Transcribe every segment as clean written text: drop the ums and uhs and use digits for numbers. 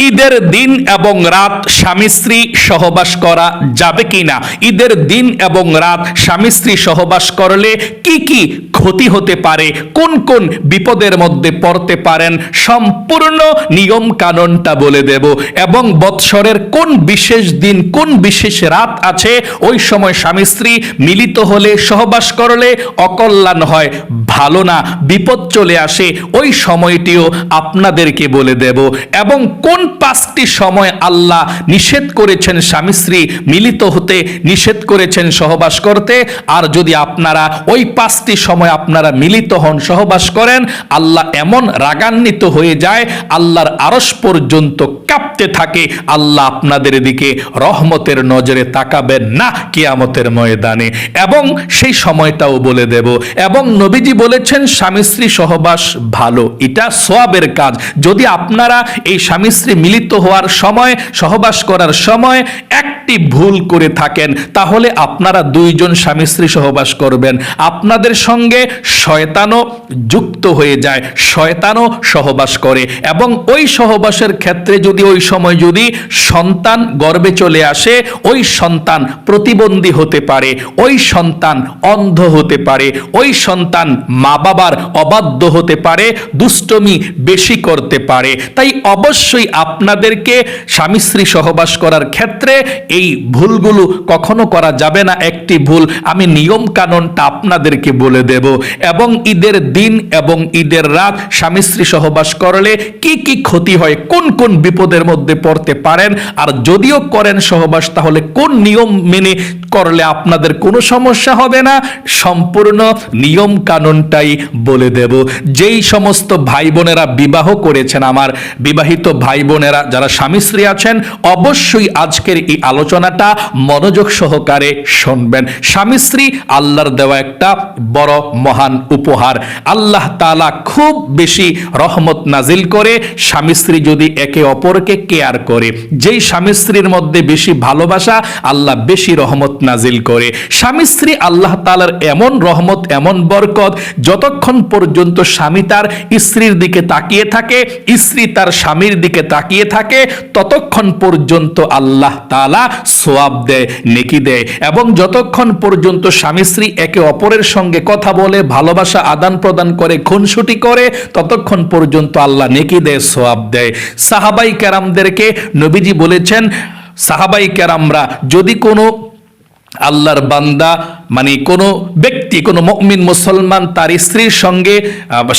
ঈদের দিন এবং রাত স্বামী স্ত্রী সহবাস করা যাবে কিনা, ঈদের দিন এবং রাত স্বামী স্ত্রী সহবাস করলে কি কি ক্ষতি হতে পারে, কোন কোন বিপদের মধ্যে পড়তে পারেন, সম্পূর্ণ নিয়ম কানুনটা বলে দেব। এবং বৎসরের কোন বিশেষ দিন, কোন বিশেষ রাত আছে, ওই সময় স্বামী স্ত্রী মিলিত হলে, সহবাস করলে অকল্যাণ হয়, ভালো না, বিপদ চলে আসে, ওই সময়টিও আপনাদেরকে বলে দেব। এবং কোন পাঁচটি সময় আল্লাহ নিষেধ করেছেন স্বামী স্ত্রী মিলিত হতে, নিষেধ করেছেন সহবাস করতে। আর যদি আপনারা ওই পাঁচটি সময় আপনারা মিলিত হন, সহবাস করেন, আল্লাহ এমন রাগান্বিত হয়ে যায়, আল্লাহর আরশ পর্যন্ত কাঁপতে থাকে, আল্লাহ আপনাদের দিকে রহমতের নজরে তাকাবেন না কিয়ামতের ময়দানে। এবং সেই সময়টাও বলে দেব। এবং নবীজি বলেছেন স্বামী স্ত্রী সহবাস ভালো, এটা সওয়াবের কাজ। যদি আপনারা এই স্বামী স্ত্রী মিলিত হওয়ার সময়, সহবাস করার সময় একটি ভুল করে থাকেন, তাহলে আপনারা দুইজন স্বামী স্ত্রী সহবাস করবেন, আপনাদের সঙ্গে শয়তানও যুক্ত হয়ে যায়, শয়তানও সহবাস করে। এবং ওই সহবাসের ক্ষেত্রে যদি ওই সময় যদি সন্তান গর্ভে চলে আসে, ওই সন্তান প্রতিবন্ধী হতে পারে, ওই সন্তান অন্ধ হতে পারে, ওই সন্তান মা বাবার অবাধ্য হতে পারে, দুষ্টমি বেশি করতে পারে। তাই অবশ্যই আপনাদেরকে স্বামী স্ত্রী সহবাস করার ক্ষেত্রে এই ভুলগুলো কখনো করা যাবে না। একটি ভুল আমি নিয়ম কানুনটা আপনাদেরকে বলে দেব। এবং ঈদের দিন এবং ঈদের রাত স্বামী স্ত্রী সহবাস করলে কি কি ক্ষতি হয়, কোন কোন বিপদের মধ্যে পড়তে পারেন, আর যদিও করেন সহবাস তাহলে কোন নিয়ম মেনে করলে আপনাদের কোনো সমস্যা হবে না, সম্পূর্ণ নিয়ম কানুনটাই বলে দেব। যেই সমস্ত ভাই বোনেরা বিবাহ করেছেন, আমার বিবাহিত ভাই বোনেরা যারা স্বামী স্ত্রী আছেন, অবশ্যই আজকের এই আলোচনাটা মনোযোগ সহকারে শুনবেন। স্বামী স্ত্রী আল্লাহর দেওয়া একটা বড় মহান উপহার। আল্লাহ তাআলা খুব বেশি রহমত নাজিল করে স্বামী স্ত্রী যদি একে অপরকে কেয়ার করে। যেই স্বামী স্ত্রীর মধ্যে বেশি ভালোবাসা, আল্লাহ বেশি রহমত নাজিল করে। স্বামী স্ত্রী আল্লাহ তাআলার এমন রহমত, এমন বরকত, যতক্ষণ পর্যন্ত স্বামী তার স্ত্রীর দিকে তাকিয়ে থাকে, স্ত্রী তার স্বামীর দিকে তাকিয়ে থাকে, ততক্ষণ পর্যন্ত আল্লাহ তাআলা সওয়াব দেয়, নেকি দেয়। এবং যতক্ষণ পর্যন্ত স্বামী স্ত্রী একে অপরের সঙ্গে কথা বলে, ভালোবাসা আদান প্রদান করে, খুনসুটি করে, ততক্ষণ পর্যন্ত আল্লাহ নেকি দেয়, সওয়াব দেয়। সাহাবাই কেরামদেরকে নবীজি বলেছেন, সাহাবাই কেরামরা যদি কোনো আল্লাহর বান্দা, মানে কোনো ব্যক্তি, কোনো মুমিন মুসলমান তার স্ত্রীর সঙ্গে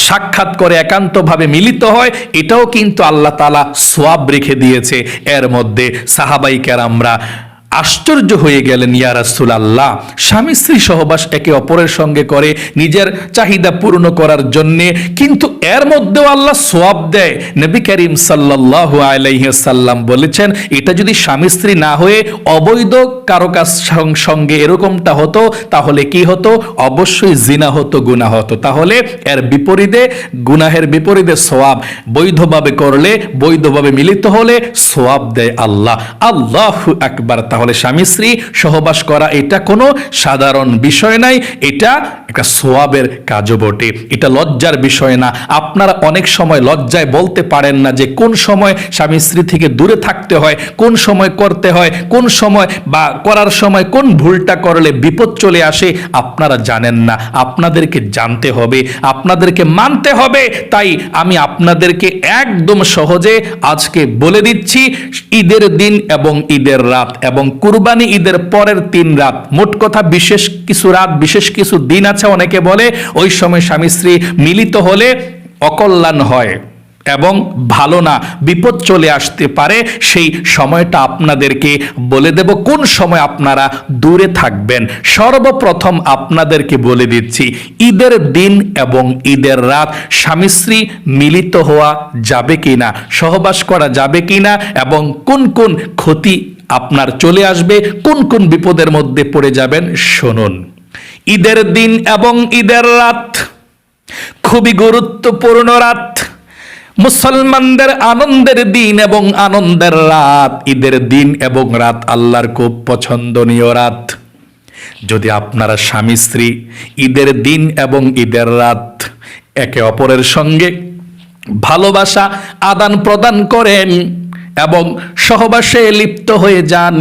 সাক্ষাৎ করে, একান্তভাবে মিলিত হয়, এটাও কিন্তু আল্লাহ তাআলা সওয়াব রেখে দিয়েছে এর মধ্যে। সাহাবাই কেরামরা আশ্চর্য হয়ে গেলেন, ইয়া রাসূলুল্লাহ, স্বামী স্ত্রী সহবাস একে অপরের সঙ্গে করে নিজের চাহিদা পূর্ণ করার জন্যে, কিন্তু এর মধ্যেও আল্লাহ সওয়াব দেয়। নবী করিম সাল্লাল্লাহু আলাইহি ওয়াসাল্লাম বলেছেন, এটা যদি স্বামী স্ত্রী না হয়ে অবৈধ কারো কাছ সঙ্গে এরকমটা হতো, তাহলে কি হতো? অবশ্যই জিনা হতো, গুনাহ হতো। তাহলে এর বিপরীতে, গুনাহের বিপরীতে সওয়াব, বৈধভাবে করলে, বৈধভাবে মিলিত হলে সওয়াব দেয় আল্লাহ। আল্লাহু আকবার। তাহলে স্বামী স্ত্রী সহবাস করা এটা কোনো সাধারণ বিষয় নাই, এটা একটা সওয়াবের কাজও বটে, এটা লজ্জার বিষয় না। আপনারা অনেক সময় লজ্জায় বলতে পারেন না যে কোন সময় স্বামী স্ত্রী থেকে দূরে থাকতে হয়, কোন সময় করতে হয়, কোন সময় বা করার সময় কোন ভুলটা করলে বিপদ চলে আসে, আপনারা জানেন না। আপনাদেরকে জানতে হবে, আপনাদেরকে মানতে হবে। তাই আমি আপনাদেরকে একদম সহজে আজকে বলে দিচ্ছি, ঈদের দিন এবং ঈদের রাত এবং কুরবানি ঈদের পরের 3 রাত, মোট কথা বিশেষ কিছু রাত, বিশেষ কিছু দিন আছে, অনেকে বলে ওই সময় স্বামী স্ত্রী মিলিত হলে অকল্যাণ হয় এবং ভালো না, বিপদ চলে আসতে পারে। সেই সময়টা আপনাদেরকে বলে দেব, কোন সময় আপনারা দূরে থাকবেন। সর্বপ্রথম আপনাদেরকে বলে দিচ্ছি, ঈদের দিন এবং ঈদের রাত স্বামী স্ত্রী মিলিত হওয়া যাবে কিনা, সহবাস করা যাবে কিনা, এবং কোন কোন ক্ষতি আপনার চলে আসবে, কোন কোন বিপদের মধ্যে পড়ে যাবেন, শুনুন। ঈদের দিন এবং ঈদের রাত খুবই গুরুত্বপূর্ণ রাত, মুসলমানদের আনন্দের দিন এবং আনন্দের রাত। ঈদের দিন এবং রাত আল্লাহর খুব পছন্দনীয় রাত। যদি আপনারা স্বামী স্ত্রী ঈদের দিন এবং ঈদের রাত একে অপরের সঙ্গে ভালোবাসা আদান প্রদান করেন এবং সহবাসে লিপ্ত হয়ে যান,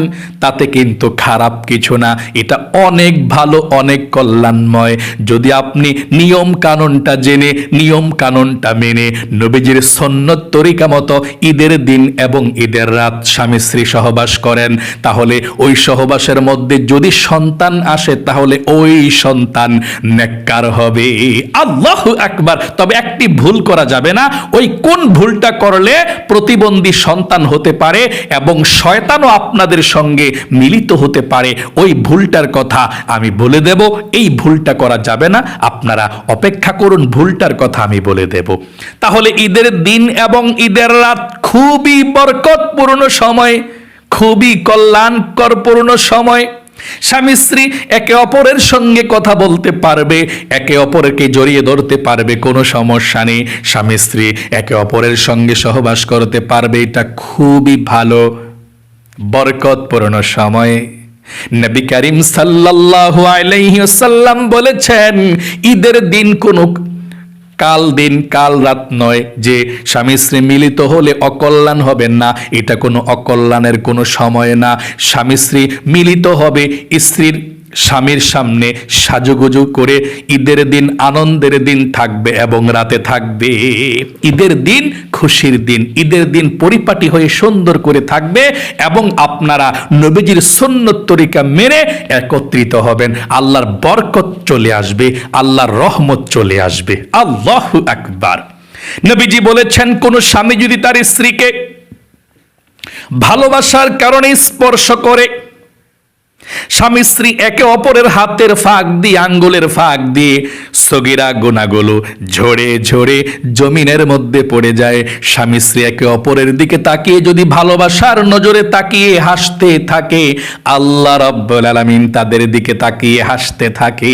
তাতে কিন্তু খারাপ কিছু না, এটা অনেক ভালো, অনেক কল্যাণময়। যদি আপনি নিয়ম কানুনটা জেনে, নিয়ম কানুনটা মেনে নবীজির সুন্নত তরিকা মতো ঈদের দিন এবং ঈদের রাত স্বামী স্ত্রী সহবাস করেন, তাহলে ওই সহবাসের মধ্যে যদি সন্তান আসে তাহলে ওই সন্তান নেককার হবে। আল্লাহু আকবার। তবে একটি ভুল করা যাবে না। ওই কোন ভুলটা করলে প্রতিবন্ধী সন্তান হতে পারে এবং শয়তানও আপনাদের সঙ্গে মিলিত হতে পারে, ওই ভুলটার কথা আমি বলে দেব। এই ভুলটা করা যাবে না, আপনারা অপেক্ষা করুন, ভুলটার কথা আমি বলে দেব। তাহলে ঈদের দিন এবং ঈদের রাত খুবই বরকতপূর্ণ সময়, খুবই কল্যাণকরপূর্ণ সময়। স্বামী স্ত্রী একে অপরের সঙ্গে কথা বলতে পারবে, একে অপরকে জড়িয়ে ধরতে পারবে, কোনো সমস্যা নেই। স্বামী স্ত্রী একে অপরের সঙ্গে সহবাস করতে পারবে, এটা খুবই ভালো বরকতপূর্ণ সময়। নবী করিম সাল্লাল্লাহু আলাইহি ওয়াসাল্লাম বলেছেন, ঈদের দিন কোনো কাল রাত নয় যে স্বামী স্ত্রী মিলিত হলে অকল্যাণ হবে না, এটা কোনো অকল্যাণের কোনো সময় না। স্বামী স্ত্রী মিলিত হবে, স্ত্রীর স্বামীর সামনে সাজুগুজু করে ঈদের দিন আনন্দের দিন থাকবে এবং রাতে থাকবে। ঈদের দিন খুশির দিন, ঈদের দিন পরিপাটি হয়ে সুন্দর করে থাকবে এবং আপনারা নবীজির সুন্নত তরিকা মেনে একত্রিত হবেন। আল্লাহর বরকত চলে আসবে, আল্লাহর রহমত চলে আসবে। আল্লাহু আকবার। নবীজি বলেছেন, কোন স্বামী যদি তার স্ত্রীকে ভালোবাসার কারণে স্পর্শ করে, স্বামী স্ত্রী একে অপরের হাতের ফাঁক দিয়ে, আঙ্গুলের ফাঁক দিয়ে সগীরা গুনাহগুলো ঝরে ঝরে জমিনের মধ্যে পড়ে যায়। স্বামী স্ত্রী একে অপরের দিকে তাকিয়ে যদি ভালোবাসার নজরে তাকিয়ে হাসতে থাকে, আল্লাহ রাব্বুল আলামিন তাদের দিকে তাকিয়ে হাসতে থাকে।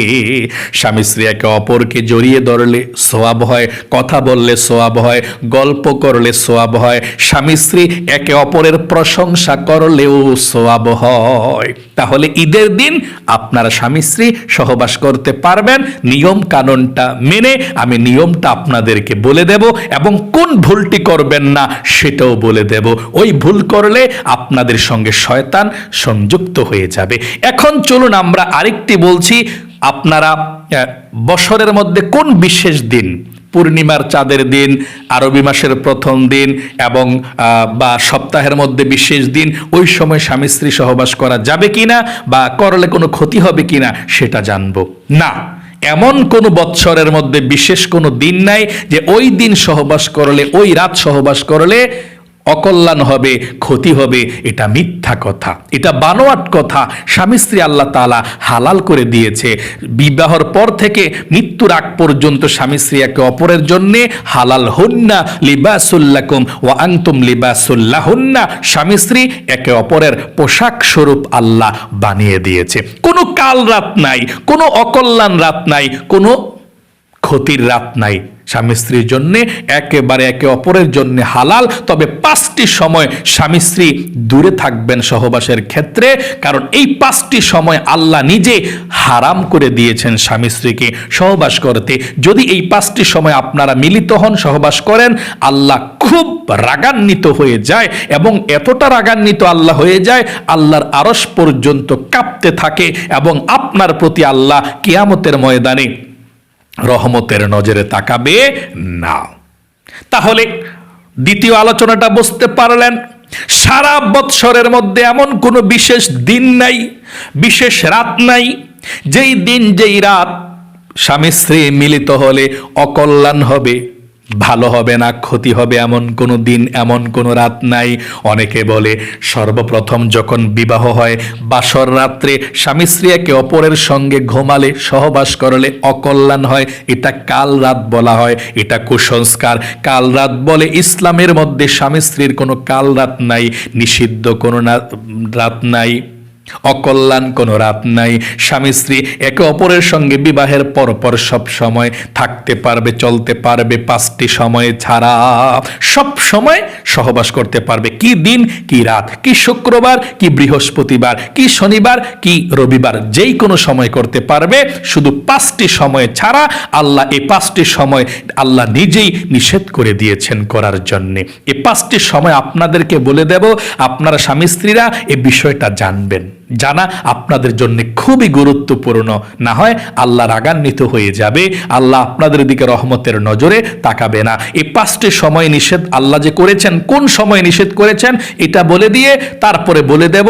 স্বামী স্ত্রী একে অপরকে জড়িয়ে ধরলে সওয়াব হয়, কথা বললে সওয়াব হয়, গল্প করলে সওয়াব হয়, স্বামী স্ত্রী একে অপরের প্রশংসা করলেও সওয়াব হয়। তাহলে ঈদের দিন আপনারা স্বামী স্ত্রী সহবাস করতে পারবেন নিয়ম কানুনটা মেনে। আমি নিয়মটা আপনাদেরকে বলে দেব এবং কোন ভুলটি করবেন না সেটাও বলে দেব। ওই ভুল করলে আপনাদের সঙ্গে শয়তান সংযুক্ত হয়ে যাবে। এখন চলুন আমরা আরেকটি বলছি, আপনারা বছরের মধ্যে কোন বিশেষ দিন, পূর্ণিমার চাঁদের দিন, আরবি মাসের প্রথম দিন এবং বা সপ্তাহের মধ্যে বিশেষ দিন, ওই সময় স্বামী স্ত্রী সহবাস করা যাবে কিনা বা করলে কোনো ক্ষতি হবে কিনা সেটা জানবো না। এমন কোনো বৎসরের মধ্যে বিশেষ কোনো দিন নাই যে ওই দিন সহবাস করলে, ওই রাত সহবাস করলে অকল্যাণ হবে, ক্ষতি হবে। এটা মিথ্যা কথা, এটা বানোয়াট কথা। স্বামী স্ত্রী আল্লাহ তাআলা হালাল করে দিয়েছে। বিবাহর পর থেকে মৃত্যুর আগ পর্যন্ত স্বামী স্ত্রী একে অপরের জন্য হালাল। হুন্না লিবাসুল লাকুম ওয়া আনতুম লিবাসুল লাহুন্না। স্বামী স্ত্রী একে অপরের পোশাক স্বরূপ আল্লাহ বানিয়ে দিয়েছে। কোনো কাল রাত নাই, কোনো অকল্যাণ রাত নাই, কোনো ক্ষতির রাত নাই। স্বামী স্ত্রীর জন্য একেবারে একে অপরের জন্য হালাল। তবে 5টি সময় স্বামী স্ত্রী দূরে থাকবেন সহবাসের ক্ষেত্রে, কারণ এই 5টি সময় আল্লাহ নিজে হারাম করে দিয়েছেন স্বামী স্ত্রীকে সহবাস করতে। যদি এই 5টি সময় আপনারা মিলিত হন, সহবাস করেন, আল্লাহ খুব রাগান্বিত হয়ে যায় এবং এতটা রাগান্বিত আল্লাহ হয়ে যায়, আল্লাহর আরশ পর্যন্ত কাঁপতে থাকে এবং আপনার প্রতি আল্লাহ কিয়ামতের ময়দানে রহমতের নজরে তাকাবে না। তাহলে দ্বিতীয় আলোচনাটা বুঝতে পারলেন, সারা বৎসরের মধ্যে এমন কোনো বিশেষ দিন নাই, বিশেষ রাত নাই, যেই দিন যেই রাত স্বামী স্ত্রী মিলিত হলে অকল্যাণ হবে, ভালো হবে না, ক্ষতি হবে, এমন কোনো দিন, এমন কোনো রাত নাই। অনেকে বলে সর্বপ্রথম যখন বিবাহ হয় বাসর রাত্রে স্বামী স্ত্রী একে অপরের সঙ্গে ঘুমালে, সহবাস করলে অকল্যাণ হয়, এটা কাল রাত বলা হয়, এটা কুসংস্কার। কাল রাত বলে ইসলামের মধ্যে স্বামী স্ত্রীর কোনো কাল রাত নাই, নিষিদ্ধ কোনো রাত নাই। অকল্যাণ কোনো রাত নাই। স্বামী স্ত্রী একে অপরের সঙ্গে বিবাহের পরপর সব সময় থাকতে পারবে, চলতে পারবে, 5টি সময় ছাড়া সব সময় সহবাস করতে পারবে। কি দিন কি রাত, কি শুক্রবার কি বৃহস্পতিবার, কি শনিবার কি রবিবার, যেই কোনো সময় করতে পারবে, শুধু 5টি সময় ছাড়া। আল্লাহ এই 5টি সময় আল্লাহ নিজেই নিষেধ করে দিয়েছেন করার জন্যে। এই 5টি সময় আপনাদেরকে বলে দেব, আপনারা স্বামী স্ত্রীরা এই বিষয়টা জানবেন। জানা আপনাদের জন্য খুবই গুরুত্বপূর্ণ, না হয় আল্লাহ রাগান্বিত হয়ে যাবে, আল্লাহ আপনাদের দিকে রহমতের নজরে তাকাবে না। এই 5টি সময় নিষেধ আল্লাহ যে করেছেন, কোন সময় নিষেধ করেছেন এটা বলে দিয়ে তারপরে বলে দেব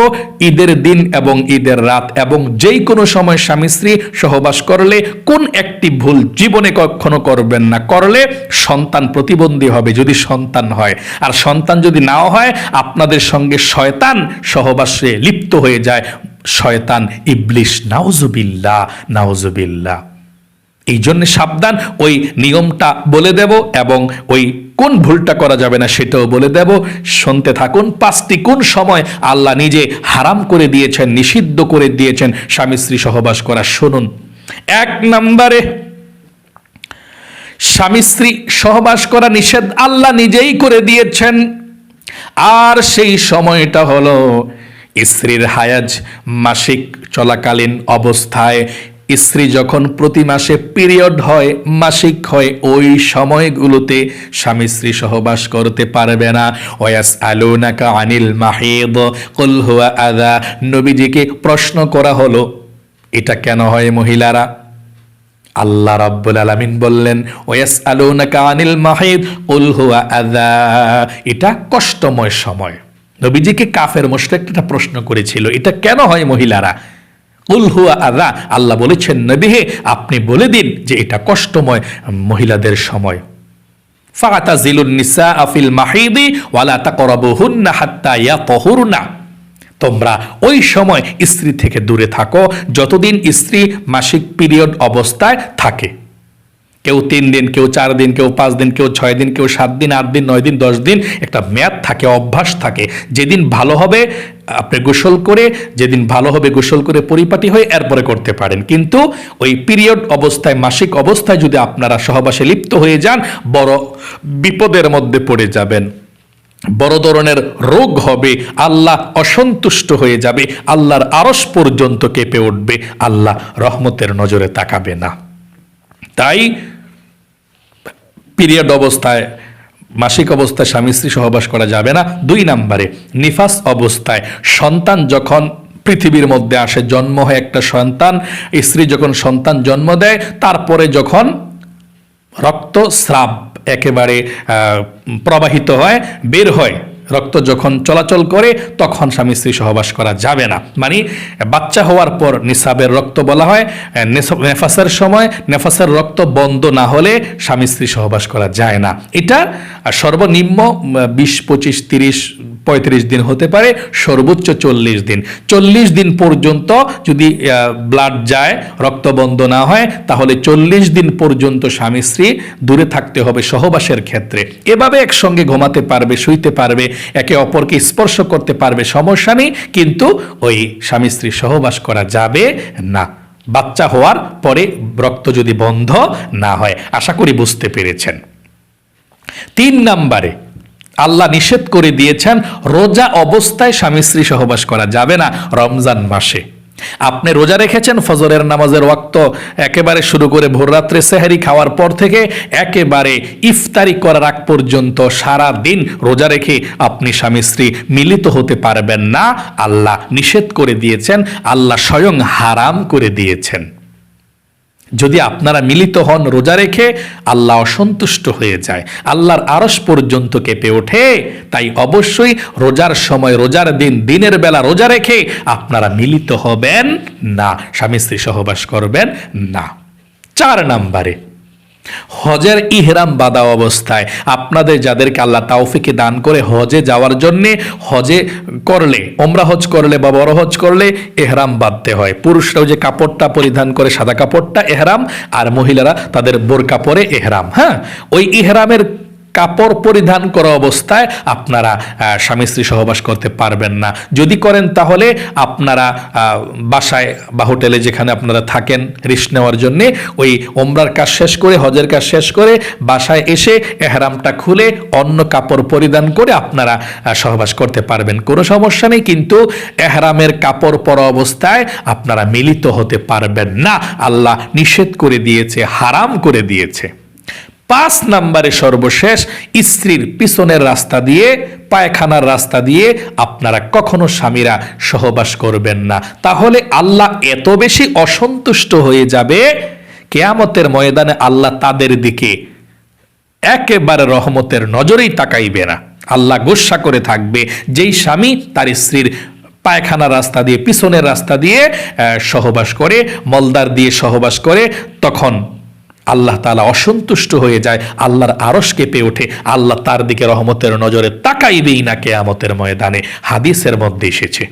ঈদের দিন এবং ঈদের রাত এবং যেই কোনো সময় স্বামী স্ত্রী সহবাস করলে কোন একটি ভুল জীবনে কখনো করবেন না, করলে সন্তান প্রতিবন্ধী হবে যদি সন্তান হয়, আর সন্তান যদি নাও হয় আপনাদের সঙ্গে শয়তান সহবাসে লিপ্ত হয়ে যায়, শয়তান ইবলিশ, নাউজুবিল্লাহ নাউজুবিল্লাহ। এই জন্য সাবধান, ওই নিয়মটা বলে দেব এবং ওই কোন ভুলটা করা যাবে না সেটাও বলে দেব। শুনতে থাকুন। 5টি কোন সময় আল্লাহ নিজে হারাম করে দিয়েছেন, নিষিদ্ধ করে দিয়েছেন স্বামী স্ত্রী সহবাস করা, শুনুন। 1 নম্বরে স্বামী স্ত্রী সহবাস করা নিষেধ আল্লাহ নিজেই করে দিয়েছেন, আর সেই সময়টা হলো স্ত্রীর হায়াজ, মাসিক চলাকালীন অবস্থায়। স্ত্রী যখন প্রতি মাসে পিরিয়ড হয়, মাসিক হয়, ওই সময়গুলোতে স্বামী স্ত্রী সহবাস করতে পারবে না। ওয়াসআলুনাকা আনিল মাহিদ কুল হুয়া আযা, নবীজিকে প্রশ্ন করা হলো এটা কেন হয় মহিলারা? আল্লাহ রাব্বুল আলামিন বললেন ওয়াসআলুনাকা আনিল মাহিদ কুল হুয়া আযা, এটা কষ্টময় সময়। নবীজিকে কাফের মুশরিক একটা প্রশ্ন করেছিল, এটা কেন হয় মহিলারা? কুল হুয়া আযা, আল্লাহ বলেছেন নবী হে আপনি বলে দিন যে এটা কষ্টময় মহিলাদের সময়। ফাতাজিলুন নিসা ফিল মাহিদি ওয়ালা তাকরাবুহুন্না হাত্তা ইয়াতহুরনা, তোমরা ওই সময় স্ত্রী থেকে দূরে থাকো যতদিন স্ত্রী মাসিক পিরিয়ড অবস্থায় থাকে। কেউ 3 দিন, কেউ 4 দিন, কেউ 5 দিন, কেউ 6 দিন, কেউ 7 দিন, 8 দিন, 9 দিন, 10 দিন, একটা মেয়াদ থাকে, অভ্যাস থাকে। যেদিন ভালো হবে আপনি গোসল করে, যেদিন ভালো হবে গোসল করে পরিপাটি হয়ে এরপরে করতে পারেন। কিন্তু ওই পিরিয়ড অবস্থায়, মাসিক অবস্থায় যদি আপনারা সহবাসে লিপ্ত হয়ে যান, বড় বিপদের মধ্যে পড়ে যাবেন, বড় ধরনের রোগ হবে, আল্লাহ অসন্তুষ্ট হয়ে যাবে, আল্লাহর আরশ পর্যন্ত কেঁপে উঠবে, আল্লাহ রহমতের নজরে তাকাবে না। তাই পিরিয়ড অবস্থায়, মাসিক অবস্থায় স্বামী স্ত্রী সহবাস করা যাবে না। 2 নম্বরে নিফাস অবস্থায়, সন্তান যখন পৃথিবীর মধ্যে আসে, জন্ম হয় একটা সন্তান, স্ত্রী যখন সন্তান জন্ম দেয়, তারপরে যখন রক্তস্রাব একেবারে প্রবাহিত হয়, বের হয়, রক্ত যখন চলাচল করে, তখন স্বামী স্ত্রী সহবাস করা যাবে না। মানে বাচ্চা হওয়ার পর নিসাবের রক্ত বলা হয়, নেফাসের সময় নেফাসের রক্ত বন্ধ না হলে স্বামী স্ত্রী সহবাস করা যায় না। এটা সর্বনিম্ন 20, 25, 30, 35 দিন হতে পারে, সর্বোচ্চ 40 দিন। 40 দিন পর্যন্ত যদি ব্লাড যায়, রক্ত বন্ধ না হয়, তাহলে 40 দিন পর্যন্ত স্বামী স্ত্রী দূরে থাকতে হবে সহবাসের ক্ষেত্রে। এভাবে একসঙ্গে ঘুমাতে পারবে, শুইতে পারবে, একে অপরকে স্পর্শ করতে পারবে, সমস্যা নেই, কিন্তু ওই স্বামী স্ত্রী সহবাস করা যাবে না বাচ্চা হওয়ার পরে, রক্ত যদি বন্ধ না হয়। আশা করি বুঝতে পেরেছেন। 3 নম্বরে আল্লাহ নিষেধ করে দিয়েছেন রোজা অবস্থায় স্বামী স্ত্রী সহবাস করা যাবে না। রমজান মাসে আপনি রোজা রেখেছেন, ফজরের নামাজের ওয়াক্ত একেবারে শুরু করে ভোররাত্রে সেহরি খাওয়ার পর থেকে একেবারে ইফতারি করার আগ পর্যন্ত সারা দিন রোজা রেখে আপনি স্বামী স্ত্রী মিলিত হতে পারবেন না। আল্লাহ নিষেধ করে দিয়েছেন, আল্লাহ স্বয়ং হারাম করে দিয়েছেন। যদি আপনারা মিলিত হন রোজা রেখে, আল্লাহ অসন্তুষ্ট হয়ে যায়, আল্লাহর আরশ পর্যন্ত কেঁপে ওঠে। তাই অবশ্যই রোজার সময়, রোজার দিন, দিনের বেলা রোজা রেখে আপনারা মিলিত হবেন না, স্বামী স্ত্রী সহবাস করবেন না। 4 নম্বরে হজের ইহরাম বাঁধা অবস্থায়, আপনাদের যাদেরকে আল্লাহ তাওফিকে দান করে হজে যাওয়ার জন্যে, হজে করলে, ওমরা হজ করলে বা বড় হজ করলে এহরাম বাঁধতে হয়। পুরুষরাও যে কাপড়টা পরিধান করে সাদা কাপড়টা এহরাম, আর মহিলারা তাদের বোরকা পরে এহরাম। হ্যাঁ, ওই ইহরামের কাপড় পরিধান করা অবস্থায় আপনারা স্বামী স্ত্রী সহবাস করতে পারবেন না। যদি করেন তাহলে আপনারা বাসায় বা হোটেলে যেখানে আপনারা থাকেন রিস্ক নেওয়ার জন্য ওই ওমরার কাজ শেষ করে, হজের কাজ শেষ করে বাসায় এসে এহরামটা খুলে অন্য কাপড় পরিধান করে আপনারা সহবাস করতে পারবেন, কোনো সমস্যা নেই। কিন্তু এহরামের কাপড় পরা অবস্থায় আপনারা মিলিত হতে পারবেন না, আল্লাহ নিষেধ করে দিয়েছে, হারাম করে দিয়েছে। 5 নম্বরে সর্বশেষ, স্ত্রীর পিছনের রাস্তা দিয়ে, পায়খানার রাস্তা দিয়ে আপনারা কখনো স্বামীরা সহবাস করবেন না। তাহলে আল্লাহ এত বেশি অসন্তুষ্ট হয়ে যাবে, কিয়ামতের ময়দানে আল্লাহ তাদের দিকে একেবারে রহমতের নজরেই তাকাইবে না। আল্লাহ গোস্বা করে থাকবে যেই স্বামী তার স্ত্রীর পায়খানা রাস্তা দিয়ে, পিছনের রাস্তা দিয়ে সহবাস করে, মলদার দিয়ে সহবাস করে, তখন আল্লাহ তাআলা অসন্তুষ্ট হয়ে যায়, আল্লাহর আরশ কেঁপে ওঠে, আল্লাহ তার দিকে রহমতের নজরে তাকাইবেই না কিয়ামতের ময়দানে। হাদিসের মধ্যে এসেছে।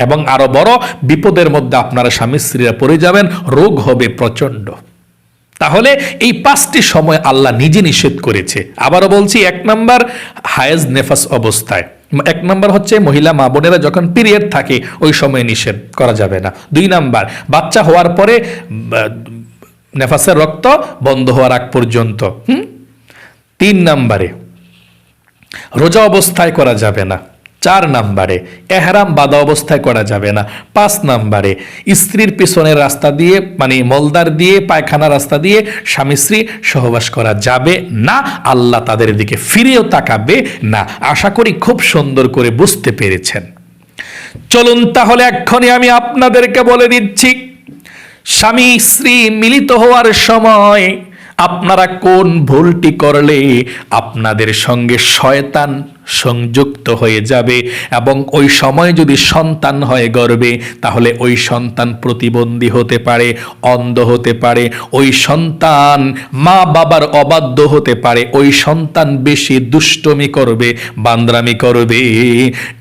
এবং আরো বড় বিপদের মধ্যে আপনারা স্বামী স্ত্রীরা পড়ে যাবেন, রোগ হবে প্রচন্ড। তাহলে এই 5টি সময় আল্লাহ নিজে নিষেধ করেছে। আবারও বলছি, 1 নম্বর হায়েজ নেফাস অবস্থায়, 1 নম্বর হচ্ছে মহিলা মা বোনেরা যখন পিরিয়ড থাকে ওই সময় নিষেধ করা যাবে না। 2 নম্বর বাচ্চা হওয়ার পরে নেফাসের রক্ত বন্ধ হওয়ার আগ পর্যন্ত। 3 নম্বরে রোজা অবস্থায় করা যাবে না। 4 নম্বরে এহরাম বাঁধা অবস্থায় করা যাবে না। 5 নম্বরে স্ত্রীর পিছনের রাস্তা দিয়ে, মানে মলদার দিয়ে, পায়খানা রাস্তা দিয়ে স্বামী স্ত্রী সহবাস করা যাবে না, আল্লাহ তাদের দিকে ফিরেও তাকাবে না। আশা করি খুব সুন্দর করে বুঝতে পেরেছেন। চলুন তাহলে এক্ষুনি আমি আপনাদেরকে বলে দিচ্ছি, স্বামী স্ত্রী মিলিত হওয়ার সময় আপনারা কোন ভুলটি করলে আপনাদের সঙ্গে শয়তান সংযুক্ত হয়ে যাবে, এবং ওই সময় যদি সন্তান হয় গর্ভে, তাহলে ওই সন্তান প্রতিবন্ধী হতে পারে, অন্ধ হতে পারে, ওই সন্তান মা বাবার অবাধ্য হতে পারে, ওই সন্তান বেশি দুষ্টমি করবে, বান্দরামি করবে।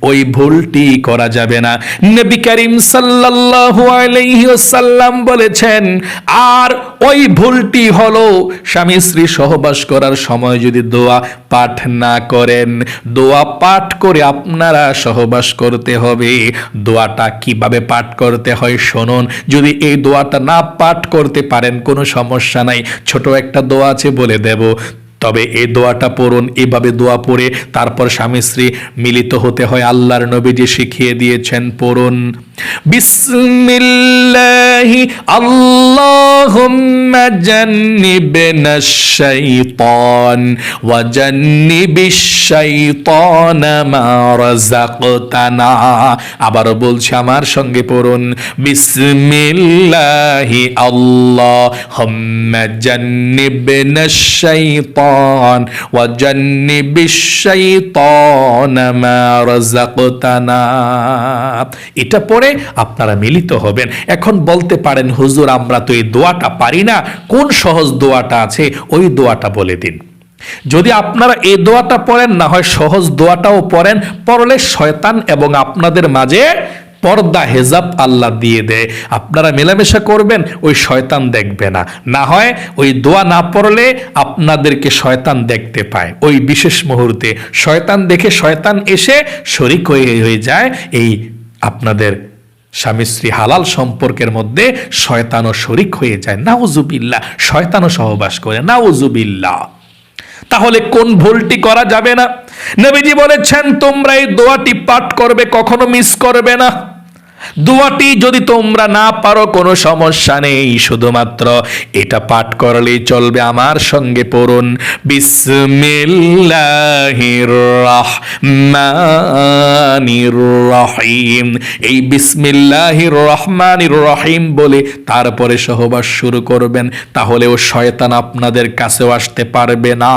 ওই ভুলটি করা যাবে না। নবী করিম সাল্লাল্লাহু আলাইহি ওয়াসাল্লাম বলেছেন, আর ওই ভুলটি হলো স্বামী স্ত্রী সহবাস করার সময় যদি দোয়া পাঠ না করেন। দোয়া পাঠ করে আপনারা সহবাস করতে হবে। দোয়াটা কিভাবে পাঠ করতে হয় শুনুন। যদি এই দোয়াটা না পাঠ করতে পারেন কোনো সমস্যা নাই, ছোট একটা দোয়া আছে বলে দেব। তবে এই দোয়াটা পড়ুন, এভাবে দোয়া পড়ে তারপর স্বামী স্ত্রী মিলিত হতে হয়। আল্লাহর নবী যে শিখিয়ে দিয়েছেন, পড়ুন, বিসমিল্লাহি আল্লাহুম্মা জান্নিবনাশ শাইতান ওয়া জান্নিবিশ শাইতানা মা রাযাকতানা। আবার বলছি, আমার সঙ্গে পড়ুন, বিসমিল্লাহি আল্লাহুম্মা জান্নিবনাশ শাইতান ওয়া জান্নিবিশ শাইতানা মা রাযাকতানা। এটা পড়ে আপনারা মিলিত হবেন। এখন বলতে পারেন, হুজুর আমরা তো এই দোয়াটা পারি না, কোন সহজ দোয়াটা আছে ওই দোয়াটা বলে দিন। যদি আপনারা এই দোয়াটা পড়েন, না হয় সহজ দোয়াটাও পড়েন, পড়লে শয়তান এবং আপনাদের মাঝে পর্দা হেজাব আল্লাহ দিয়ে দেয়। আপনারা মেলামেশা করবেন, ওই শয়তান দেখবে না। না হয় ওই দোয়া না পড়লে আপনাদেরকে শয়তান দেখতে পায়, ওই বিশেষ মুহূর্তে শয়তান দেখে শয়তান এসে শরীক হয়ে যায়। এই আপনাদের স্বামী স্ত্রী হালাল সম্পর্কের মধ্যে শয়তানও শরীক হয়ে যায়। নাউজুবিল্লাহ, শয়তানও সহবাস করে। নাউজুবিল্লাহ। তাহলে কোন ভুলটি করা যাবে না? নবীজি বলেছেন, তোমরা এই দোয়াটি পাঠ করবে, কখনো মিস করবে না। দোয়াটি যদি তোমরা না পারো কোনো সমস্যা নেই, শুধুমাত্র এটা পাঠ করলেই চলবে। আমার সঙ্গে পড়ুন, বিসমিল্লাহির রহমানির রহিম। এই বিসমিল্লাহির রহমানির রহিম বলে তারপরে সহবাস শুরু করবেন, তাহলেও শয়তান আপনাদের কাছেও আসতে পারবে না।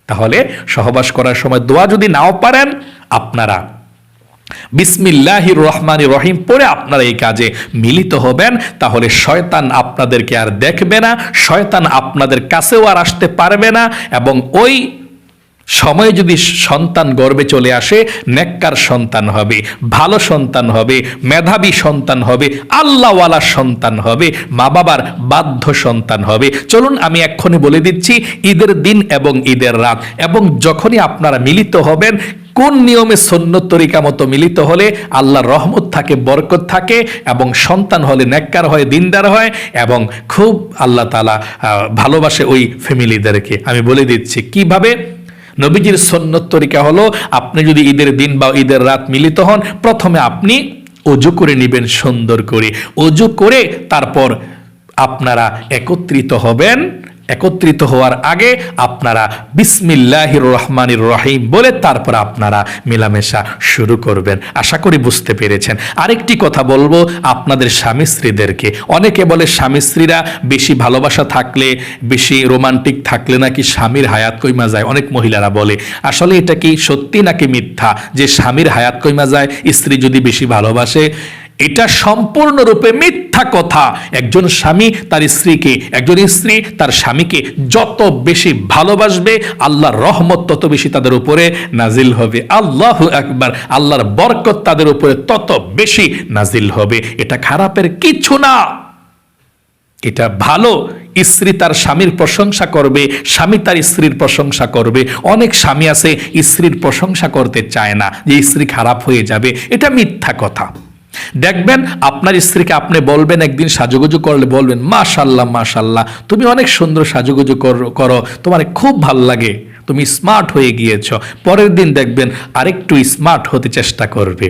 তাহলে সহবাস করার সময় দোয়া যদি নাও পারেন, আপনারা বিসমিল্লাহির রহমানির রহিম পড়ে আপনারা এই কাজে মিলিত হবেন। তাহলে শয়তান আপনাদেরকে আর দেখবে না, শয়তান আপনাদের কাছেও আর আসতে পারবে না, এবং ওই সময়ে যদি সন্তান গর্ভে চলে আসে, নেককার সন্তান হবে, ভালো সন্তান হবে, মেধাবী সন্তান হবে, আল্লাহওয়ালা সন্তান হবে, মা বাবার বাধ্য সন্তান হবে। চলুন আমি এক্ষুনি বলে দিচ্ছি ঈদের দিন এবং ঈদের রাত, এবং যখনই আপনারা মিলিত হবেন কোন নিয়মে সুন্নত তরিকা মতো মিলিত হলে আল্লাহর রহমত থাকে, বরকত থাকে, এবং সন্তান হলে নেককার হয়, দিনদার হয়, এবং খুব আল্লাহ তাআলা ভালোবাসে ওই ফ্যামিলিদেরকে। আমি বলে দিচ্ছি কিভাবে। নবীজির সুন্নত তরিকা হলো, আপনি যদি ঈদের দিন বা ঈদের রাত মিলিত হন, প্রথমে আপনি ওযু করে নেবেন সুন্দর করে। ওযু করে তারপর আপনারা একত্রিত হবেন। একত্রিত হওয়ার আগে আপনারা বিসমিল্লাহির রহমানির রহিম বলে তারপর আপনারা মেলামেশা শুরু করবেন। আশা করি বুঝতে পেরেছেন। আরেকটি কথা বলবো আপনাদের স্বামী স্ত্রীদেরকে। অনেকে বলে স্বামী স্ত্রীরা বেশি ভালোবাসা থাকলে, বেশি রোমান্টিক থাকলে নাকি স্বামীর হায়াত কইমা যায়। অনেক মহিলারা বলে, আসলে এটা কি সত্যি নাকি মিথ্যা যে স্বামীর হায়াত কইমা যায় স্ত্রী যদি বেশি ভালোবাসে? এটা সম্পূর্ণরূপে মিথ্যা কথা। একজন স্বামী তার স্ত্রীকে, একজন স্ত্রী তার স্বামীকে যত বেশি ভালোবাসবে, আল্লাহর রহমত তত বেশি তাদের উপরে নাজিল হবে। আল্লাহু আকবার। আল্লাহর বরকত তাদের উপরে তত বেশি নাজিল হবে। এটা খারাপের কিছু না, এটা ভালো। স্ত্রী তার স্বামীর প্রশংসা করবে, স্বামী তার স্ত্রীর প্রশংসা করবে। অনেক স্বামী আছে স্ত্রীর প্রশংসা করতে চায় না, যে স্ত্রী খারাপ হয়ে যাবে। এটা মিথ্যা কথা। দেখবেন আপনার স্ত্রীকে আপনি বলবেন, একদিন সাজুগুজু করলে বলবেন, মাশাল্লাহ মাশাল্লাহ তুমি অনেক সুন্দর সাজুগুজু করো, তোমার খুব ভাল লাগে, তুমি স্মার্ট হয়ে গিয়েছো। পরের দিন দেখবেন আরেকটু স্মার্ট হতে চেষ্টা করবে।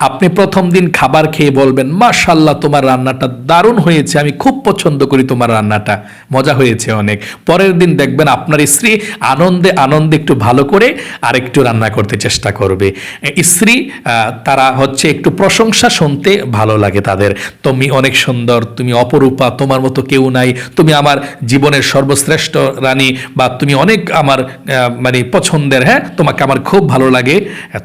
আপনি প্রথম দিন খাবার খেয়ে বলবেন, মাশাল্লাহ তোমার রান্নাটা দারুণ হয়েছে, আমি খুব পছন্দ করি তোমার রান্নাটা, মজা হয়েছে অনেক। পরের দিন দেখবেন আপনার স্ত্রী আনন্দে আনন্দে একটু ভালো করে আরেকটু রান্না করতে চেষ্টা করবে। স্ত্রী তারা হচ্ছে একটু প্রশংসা শুনতে ভালো লাগে তাদের। তুমি অনেক সুন্দর, তুমি অপরূপা, তোমার মতো কেউ নাই, তুমি আমার জীবনের সর্বশ্রেষ্ঠ রানী, বা তুমি অনেক আমার মানে পছন্দের, হ্যাঁ তোমাকে আমার খুব ভালো লাগে,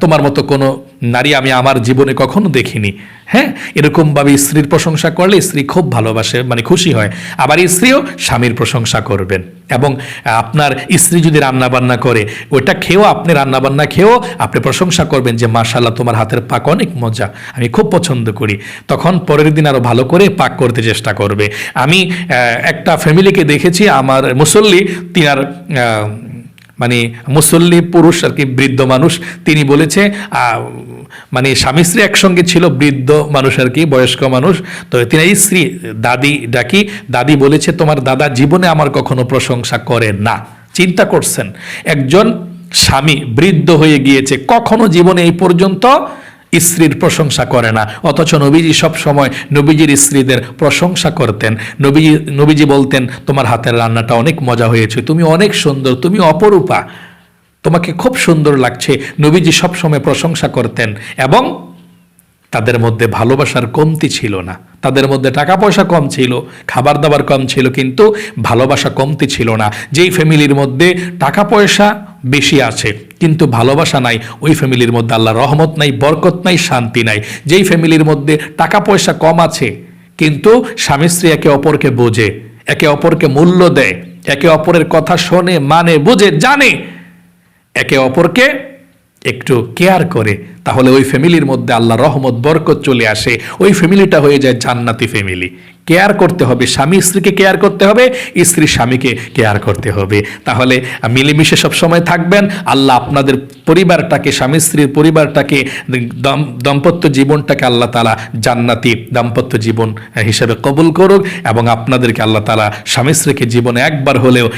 তোমার মতো কোনো নারী আমি আমার জীবনে কখনো দেখিনি। হ্যাঁ, এরকমভাবে স্ত্রীর প্রশংসা করলে স্ত্রী খুব ভালোবাসে, মানে খুশি হয়। আবার স্ত্রীও স্বামীর প্রশংসা করবেন। এবং আপনার স্ত্রী যদি রান্নাবান্না করে, ওইটা খেয়েও আপনি রান্নাবান্না খেয়েও আপনি প্রশংসা করবেন যে মাশাআল্লাহ তোমার হাতের পাক অনেক মজা, আমি খুব পছন্দ করি। তখন পরের দিন আরো ভালো করে পাক করতে চেষ্টা করবে। আমি একটা ফ্যামিলিকে দেখেছি, আমার মুসল্লি, তিনার মানে মুসল্লি পুরুষ আর কি, বৃদ্ধ মানুষ, তিনি বলেছে মানে স্বামী স্ত্রী একসঙ্গে ছিল, বৃদ্ধ মানুষ আর কি, বয়স্ক মানুষ। তো তিনি স্ত্রী দাদি ডাকি, দাদি বলেছে তোমার দাদা জীবনে আমার কখনো প্রশংসা করে না। চিন্তা করছেন, একজন স্বামী বৃদ্ধ হয়ে গিয়েছে, কখনো জীবনে এই পর্যন্ত স্ত্রীর প্রশংসা করে না। অথচ নবীজি সব সময় নবীজির স্ত্রীদের প্রশংসা করতেন। নবীজি বলতেন তোমার হাতের রান্নাটা অনেক মজা হয়েছে, তুমি অনেক সুন্দর, তুমি অপরূপা, তোমাকে খুব সুন্দর লাগছে। নবীজি সব সময় প্রশংসা করতেন। এবং তাদের মধ্যে ভালোবাসার কমতি ছিল না। তাদের মধ্যে টাকা পয়সা কম ছিল, খাবার দাবার কম ছিল, কিন্তু ভালোবাসা কমতি ছিল না। যেই ফ্যামিলির মধ্যে টাকা পয়সা বেশি আছে কিন্তু ভালোবাসা নাই, ওই ফ্যামিলির মধ্যে আল্লাহর রহমত নাই, বরকত নাই, শান্তি নাই। যেই ফ্যামিলির মধ্যে টাকা পয়সা কম আছে কিন্তু স্বামী স্ত্রী একে অপরকে বোঝে, একে অপরকে মূল্য দেয়, একে অপরের কথা শোনে, মানে, বুঝে, জানে, একে অপরকে একটু কেয়ার করে, তাহলে ওই ফ্যামিলির মধ্যে আল্লাহর রহমত বরকত চলে আসে। ওই ফ্যামিলিটা হয়ে যায় জান্নাতি ফ্যামিলি। কেয়ার করতে হবে, স্বামী স্ত্রীকে কেয়ার করতে হবে, স্ত্রী স্বামীকে কেয়ার করতে হবে। তাহলে মিলেমিশে সব সময় থাকবেন। আল্লাহ আপনাদের পরিবারটাকে, স্বামী স্ত্রীর পরিবারটাকে, দাম্পত্য জীবনটাকে আল্লাহ তাআলা জান্নাতি দাম্পত্য জীবন হিসেবে কবুল করুক, এবং আপনাদেরকে আল্লাহ তাআলা স্বামী স্ত্রীকে জীবনে একবার হলেও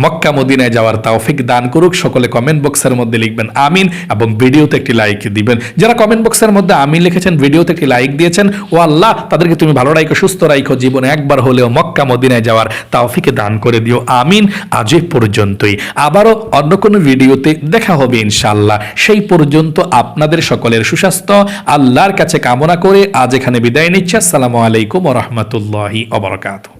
মক্কা মদিনায় যাওয়ার তৌফিক দান করুক। সকলে কমেন্ট বক্সের মধ্যে লিখবেন আমিন, এবং ভিডিওতে একটি লাইক দিবেন। যারা কমেন্ট বক্সের মধ্যে আমিন লিখেছেন, ভিডিওতে একটি লাইক দিয়েছেন, ও আল্লাহ তাদেরকে তুমি ভালো রাখো, সুস্থ রাখো, জীবনে একবার হলেও মক্কা মদিনায় যাওয়ার তৌফিক দান করে দিও, আমিন। আজ এই পর্যন্তই, আবারও অন্য কোনো ভিডিওতে দেখা হবে ইনশাআল্লাহ। সেই পর্যন্ত আপনাদের সকলের সুস্বাস্থ্য আল্লাহর কাছে কামনা করে আজ এখানে বিদায় নিচ্ছি। আসসালামু আলাইকুম ওয়া রাহমাতুল্লাহি ওয়া বারাকাতুহু।